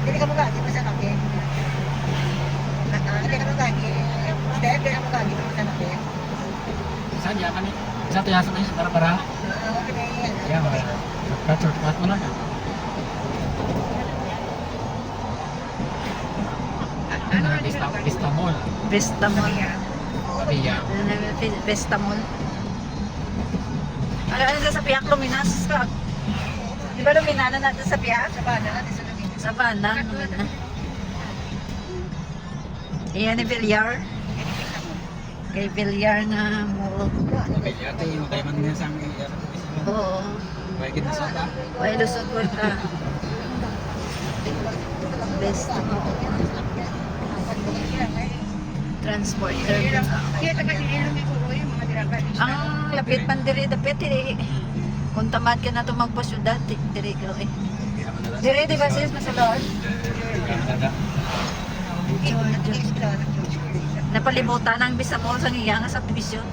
Hindi ka mo gagi pa sa nakin. Hindi ka mo gagi. Hindi ka mo gagi pa sa nakin. Saan ya kami? Satu yang satu para-para. Ya, kacau kuat mana? Istanbul. Vestamol. Iya. Vestamol. Ano sa Piak, Luminas ka? Di ba Luminana natin sa Piak? Sabana. Lumina. Iyan ni Villar. Kay Villar na mall. Iya, tuh yung tayo man nga sa amin. Oo. Baik kita sa Ay, lusot ko ka. Vestamol. Transporter. Ang lapit man diri dapit diri. Kung tamad ka na ito magpasyudad, diri ka eh. Diri, di ba sis, masulod? Napalibutan ang Bisamol sa ngiyang subdivision.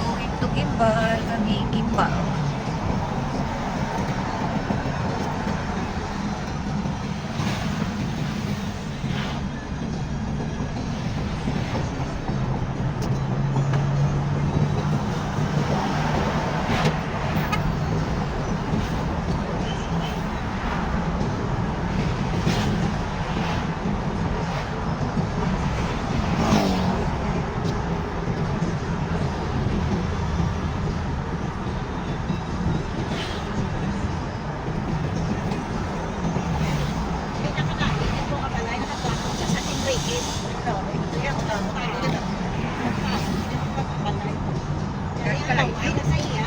Going to Gimbal, kami Gimbal.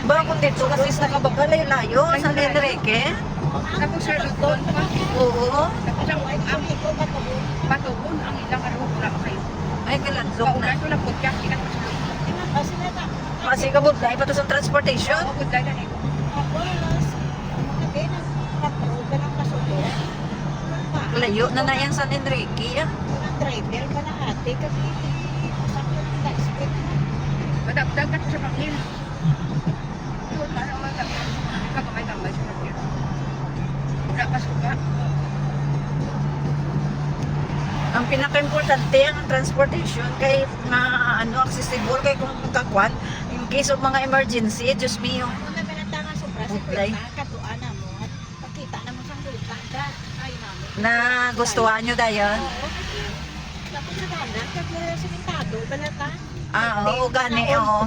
Ba, kung dito kasi sa Kabagal ay layo, sa Lenrique. Tapos sir, doon pa. Oo. Tapos ang patugon ang ilang araw wala kayo. Ay, kalandok na. Kaulan ko lang po kaya sikat mas Kasi kabudlay pa to sa transportation. good day na nito. Layo na na yan sa Lenrique. Ah. Driver ka na ate kasi madagdag ka sa pangil. Doon para madagdag. Kagamay-gamay sa pangil. Wala pa suka. Ang pinaka-importante ang transportation kay ano accessible kay kung kakwan in case of mga emergency, just me yung Kung naman ang tangang sobra sa Butlay. kwenta, katuan na mo at pagkita na mo sa lupa, ay namin. na gustuhan nyo dayon. Oo, kasi tapos sa danan, kasi simentado, balata. Oo, gani, oo.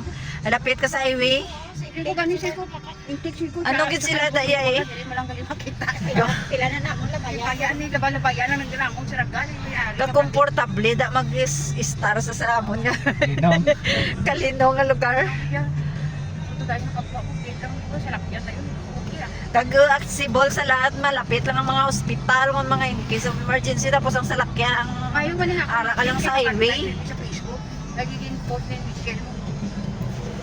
Lapit ka sa highway. Hindi ko gani siya ko, intik ko. Ano gid sila daya eh? Malanggal makita. Pila na namon labayan. Labayan ni labayan na nagdamong sa ragal. Kakomportable da mag-star sa sabon nga. Linom. Kalinaw nga lugar. Ito dahil nakapwa ko, kita ko sa lakyan tayo. Okay lang. Kag-accessible sa lahat, malapit lang ang mga ospital, mga in case of emergency, tapos ang salakyan, Ngayon ba nila? ara ka lang sa highway. Sa Facebook, nagiging post na yung Michelle mo.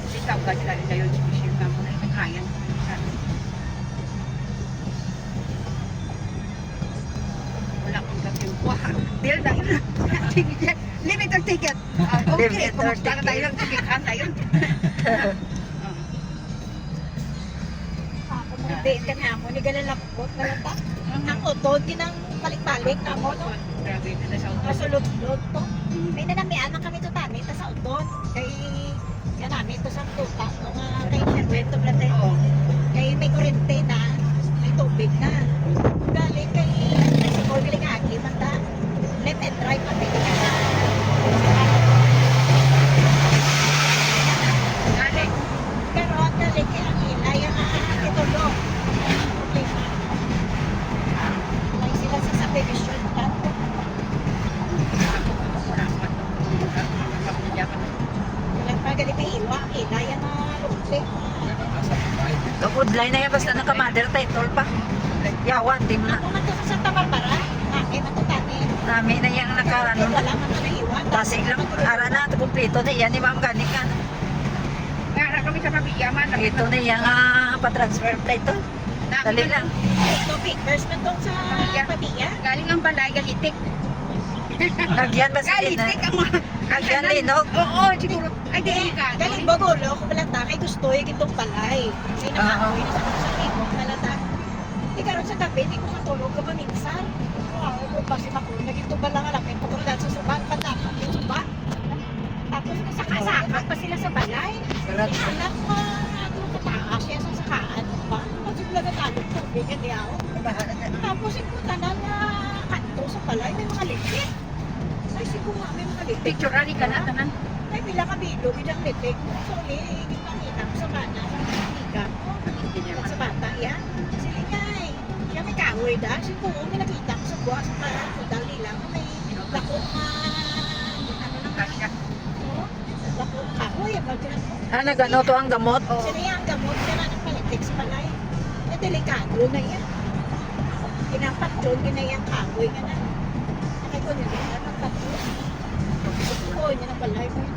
Kasi tawag ka sila rin tayo si Michelle ka mo na yung client. Wala akong kapyung kuha. Deal na yun. Limit ang ticket. Okay, Limit ang kumusta ka ticket. tayo ng ticket na yun. Hindi ka na mo, ni galalapot na lata. Ang utod, kinang balik-balik na mo, no? Grabe na sa Masulod-lod to. May nanamian na kami to tani, ta sa udon. Kay, yan namin to sa tuta. Mga kay Sherwento Plate. Kay may kurente na, may tubig na. Galing kay, sa Corviling Agi, manda. Left and right pa din. Galing. Pero ang galing kay ang ilay, ang ito lo. Problema. May sila sa subdivision. Walang pagaling kay Iwa, ilay ang lupik. Kapudlay na yan, basta naka-mother title pa. Yawan, di mo na. Ako man to sa Santa Barbara, akin man to tani. Nami na yung naka, ano, Wala man to na iwan. tasig lang, ara na, kumplito na yan, ni Ma'am Ganik ka. Kaya kami sa pabiyaman. Ito na yung pa-transfer plate to. Dali lang. Ito, papers na tong sa Pabiya. Galing ang balay, galitik. Lagyan ba sa Galitik ang mga... Lagyan linog. Oo, siguro. Ay, di ka. Galing bagulo, kung malata, kay gusto yung itong balay. Kaya nakakoy na sa ikong malata. Di karon sa gabi, di ko katulog ka pa minsan. Ako, kasi ako, naging tuba lang alapin. Pagkaroon sa suba, patapang yung suba. Tapos nasakasakak pa sila sa balay. Hindi alam mo, doon kataas siya sa sakaan. Kasi wala na talong tubig, hindi ako. Tapos ikutan na nga kanto sa balay, may mga litik. Ay, siguro nga may mga litik. Picture ali ka na, tanan. Ay, pila ka bilo, bilang litik. So, hindi makita ko sa kana, sa kaniga. Sa bata, yan. Sila nga eh. Siya may kahoy da. Siguro, may nakita ko sa buwa sa parang kudal nila. May lakong ano nang Kasya. lakong kahoy. Nagano to ang gamot? Sila yung gamot, kaya ng palitik sa balay. Eh, delikado na yan. Pinapatron, ginayang kahoy nga na. Nakita nila, ng patron. Oo, yun ang balay mo yun.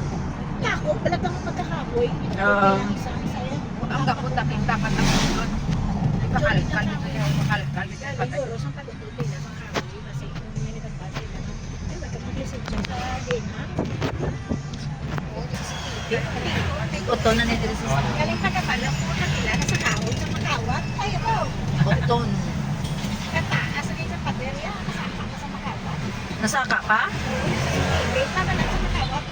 Lako, pala kang magkakahoy. Oo. Isa-isa yan. Ang gapot na pintakan ng sunod. Makalkal. Makalkal. Siguro, sa pagkatuloy na mga kahoy, kasi kung may nagpapasay na, ay, magkapag-lisip siya sa dinhan. Uton na ni Dres. Galing pagkapala po na nila sa kahoy, sa makawat. Ay, ito. Uton. Kataas na sa paderya, kasama ka sa makawat. Nasaka pa? Wait, tama na sa makawat.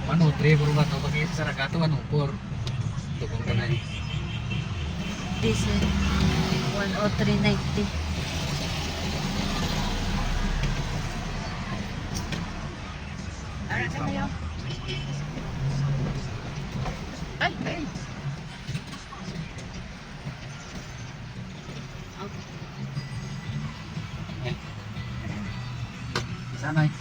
Ano, 3 puro ba ito? Pag sa Saragato, ano, 4. Tukong ka na eh. Diesel. 103.90. Ara sa mayo. Ay, ay. Sana eh.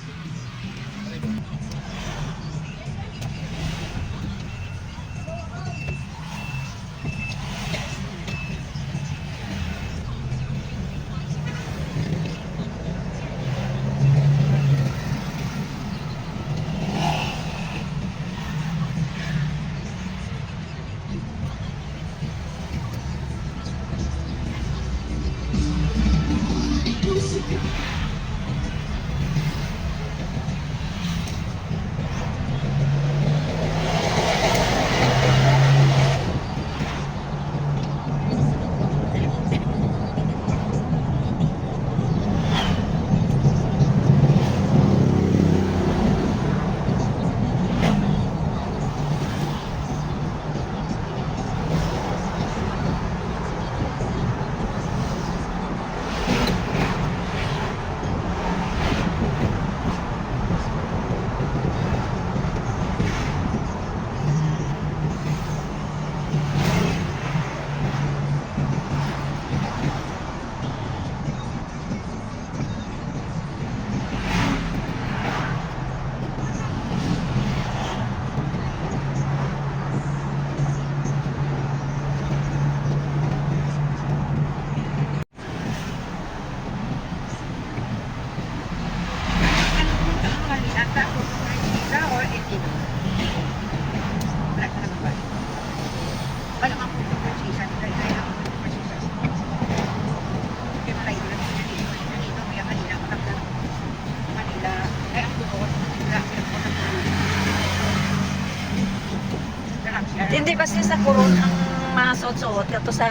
Hindi kasi sa Coron ang masuot-suot ito sa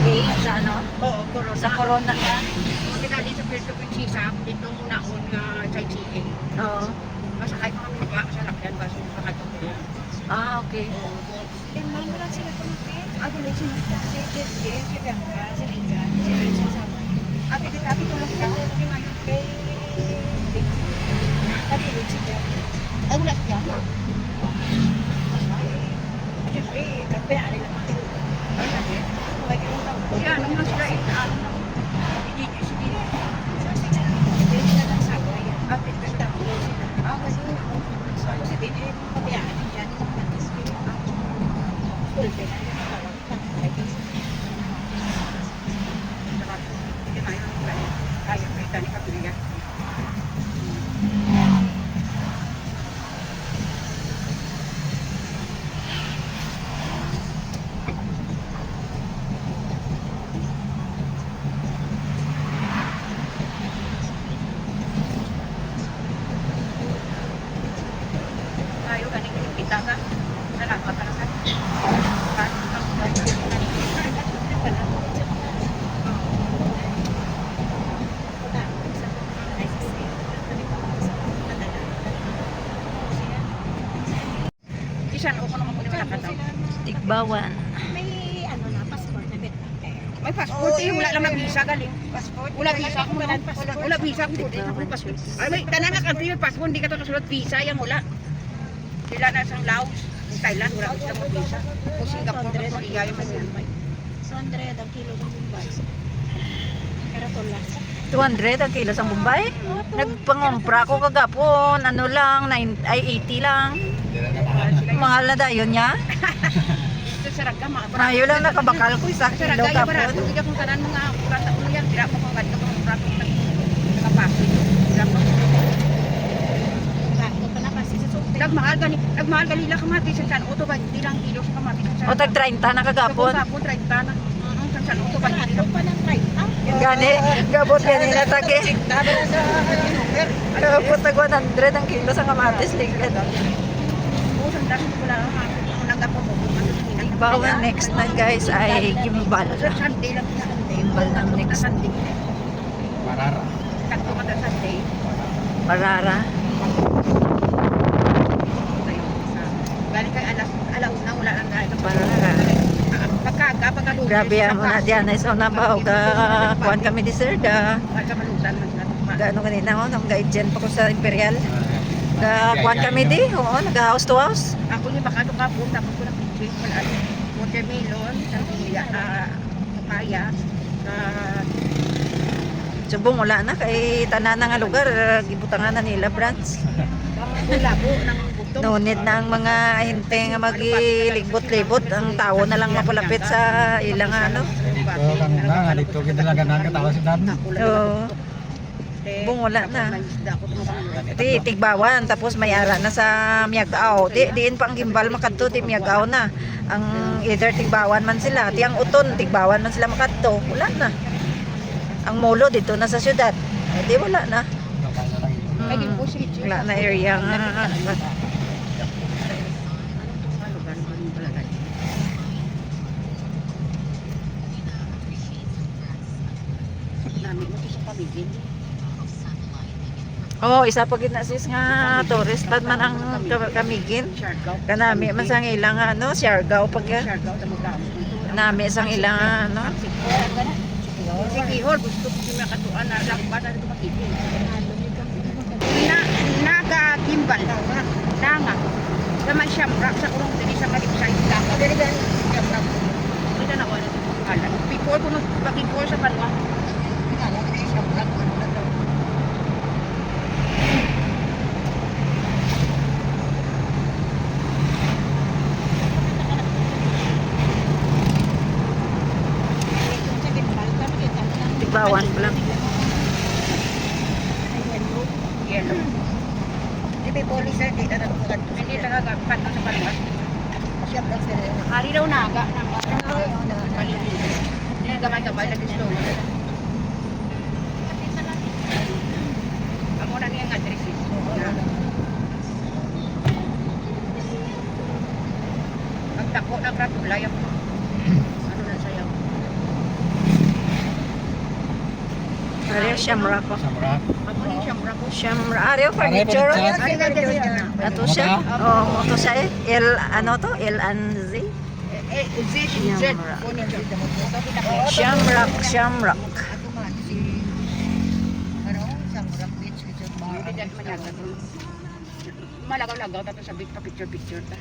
gate, sa ano? Oo, corona. Sa Corona na. Kung tinali sa Puerto Princesa, dito muna ako na sightseeing. Oo. Masakay pa kami ba sa lakyan ba? So, makatulog. Okay. Tingnan mo lang sila kumapit. Ako lang sila si Jesse, si Bianca, si Regan, si Rachel sama. Abi tulong ka. Yung ano kay... Abi rin si Bianca. Ay, wala siya. Siyempre, kape, alay lang ako. Ay, sabi. Huwag yung tawag. Yan, nung sila ano, hindi sila. Hindi sila lang sabi. Abi, nagtapulo sila. Kasi, Kasi din, papayaan din dyan. Full day na yung tawag. hindi tayo ng play. Kaya pa itali ka tuloy yan. Tigbawan. May ano na, passport na bit. May passport eh, wala lang na visa galing. Passport? Wala visa ko Wala man. passport. Wala visa ko din ako passport. Ay may tanan na country may passport, hindi ka to kasulot visa yang wala. Sila na sa Laos, Thailand wala ko silang visa. O Singapore ko Korea yung may 100 ang kilo ng Bombay. Pero tulas. 200 ang kilo sa Bombay. Nagpangompra ko kagapon, ano lang, 80 lang. Mahal na dayon niya. Sa Saraga mga Mayo lang nakabakal ko isa Sa kilo Saraga yung barato, kapon. hindi kung tanan mga kurata ulo yan, tira mo kung ganito kung prato nakapaso. Tira mo. Bago pa na kasi sa sulti. Nagmahal gali lang kamati sa San Otto ba, hindi lang kilo sa kamati sa San O tag 30 na kagapon. Kapon 30 na. Sa San Otto ba, hindi Bago lang pa ng 30. Gani, gabot gani na tage. Gabot tag 100 ang kilo sa kamatis ligad. Oo, sandali ko lang ako nagapon mo. Tigbawan next na guys ay gimbal. Sunday lang sa Gimbal ng next. Sunday. Parara. Takto ka sa Sunday. Parara. Galing kay alauna, wala lang dahil. Parara. Pagkalunes. Grabe ang mga diyan ay so nabaw ka kuan kami di sir da. Pagkamalutan. Gaano kanina ko nang gaidjen pa ko sa Imperial. Da kuan kami di. Oo, naga house to house. Ako ni baka ka po, tapos ko na picture. Wala. Watermelon, papaya, Subong wala na kay tanan nga lugar gibutangan na nila branch. labo ng butong. No need na ang mga hinte nga magiligbot-libot ang tao na lang mapalapit sa ilang ano. Dito kang na, dito kinalaganang katawa si Dan. Oo. Bung wala na. Di Tigbawan tapos may ara na sa Miagao. Diin pa ang gimbal makadto di Miagao na. Ang either Tigbawan man sila, ti ang Uton Tigbawan man sila makadto. Wala na. Ang Molo dito na sa syudad. Di wala na. Wala na area nga. Namin mo to sa pamigin. Oh, isa pa gid na sis nga tourist pad man ang Kamigin. Siargao. Kanami man sang ilang ano, Siargao pag Siargao sa magdaan. nami sang ilang ano. Si Kihor, gusto ko siya makatuan na lakbat na ito makipin. Naga-gimbal. Nanga. Naman siya, sa urong dili sa kalipsay. Dili ba? Ito na wala. Before ko before sa banwa. Kung sa gimbal ka, makita mo lang. Tigbawan pa lang. Yellow. Di ba police sir, dito na ito. Hindi talaga pato sa banwa. Siya ba sir? Hari daw naga. Paligid. Hindi na gamay-gamay lagi slow. Amo na niya nga address. Ang tako na gratulay ako. Ano na sayaw? Ariyo Shamrock ko. Samra. Ako ni Shamrock ko. Shamrock. Ariyo furniture. Furniture. Ato siya. Oh, moto siya eh. Ano to? L&Z. Z. Shamrock, Shamrock. Ako man, si... Ano? Samurang Beach, Resort Bar. Hindi dyan manyaga doon. Malagaw-lagaw tato sa big pa-picture-picture ta.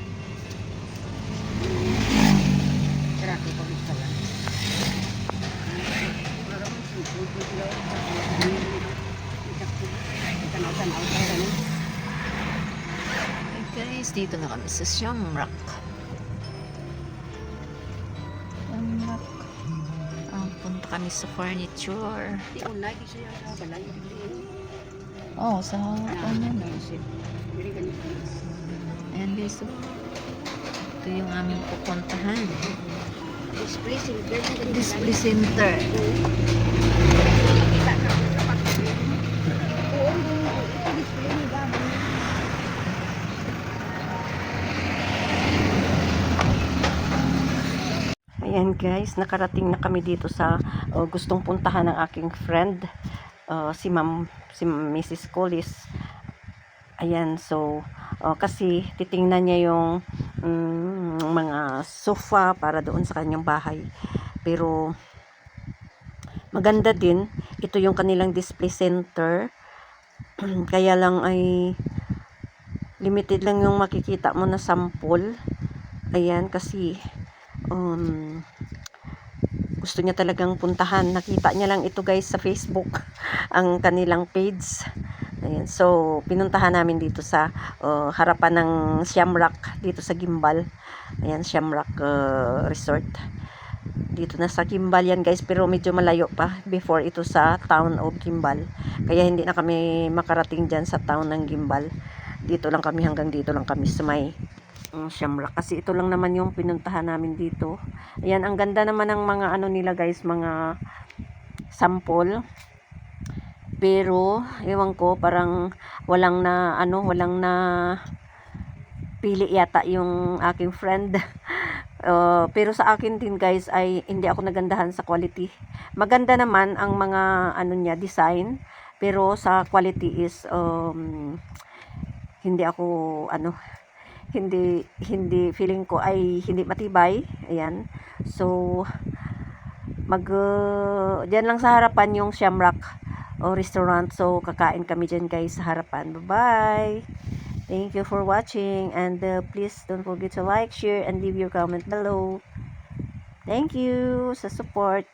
Sarati ko rin pala. Guys, dito na kami sa Shamrock. Shamrock. Punta kami sa furniture. Di unay, di siya sa balay. Oh, sa ano na. Very ganito. Ayan guys, so, ito yung aming pupuntahan. Display center. Display center. Ayan guys, nakarating na kami dito sa gustong puntahan ng aking friend, si Mrs. Colis. Ayan, so kasi titingnan niya yung mga sofa para doon sa kanyang bahay. Pero maganda din, ito yung kanilang display center. Kaya lang ay limited lang yung makikita mo na sample. Ayan, kasi gusto niya talagang puntahan. Nakita niya lang ito guys sa Facebook, ang kanilang page. Ayan, so pinuntahan namin dito sa harapan ng Shamrock dito sa Gimbal. Ayan, Shamrock Resort. Dito na sa Gimbal yan guys, pero medyo malayo pa before ito sa town of Gimbal. Kaya hindi na kami makarating dyan sa town ng Gimbal. Dito lang kami, hanggang dito lang kami sa may Shamrock. Kasi ito lang naman yung pinuntahan namin dito. Ayan, ang ganda naman ng mga ano nila guys, mga sample. Pero ewan ko, parang walang na pili yata yung aking friend. Pero sa akin din guys ay hindi ako nagandahan sa quality. Maganda naman ang mga ano niya, design, pero sa quality is hindi ako hindi feeling ko ay hindi matibay. Ayan, so diyan lang sa harapan yung Shamrock restaurant, so kakain kami dyan guys sa harapan. Bye bye, thank you for watching, and please don't forget to like, share, and leave your comment below. Thank you sa support.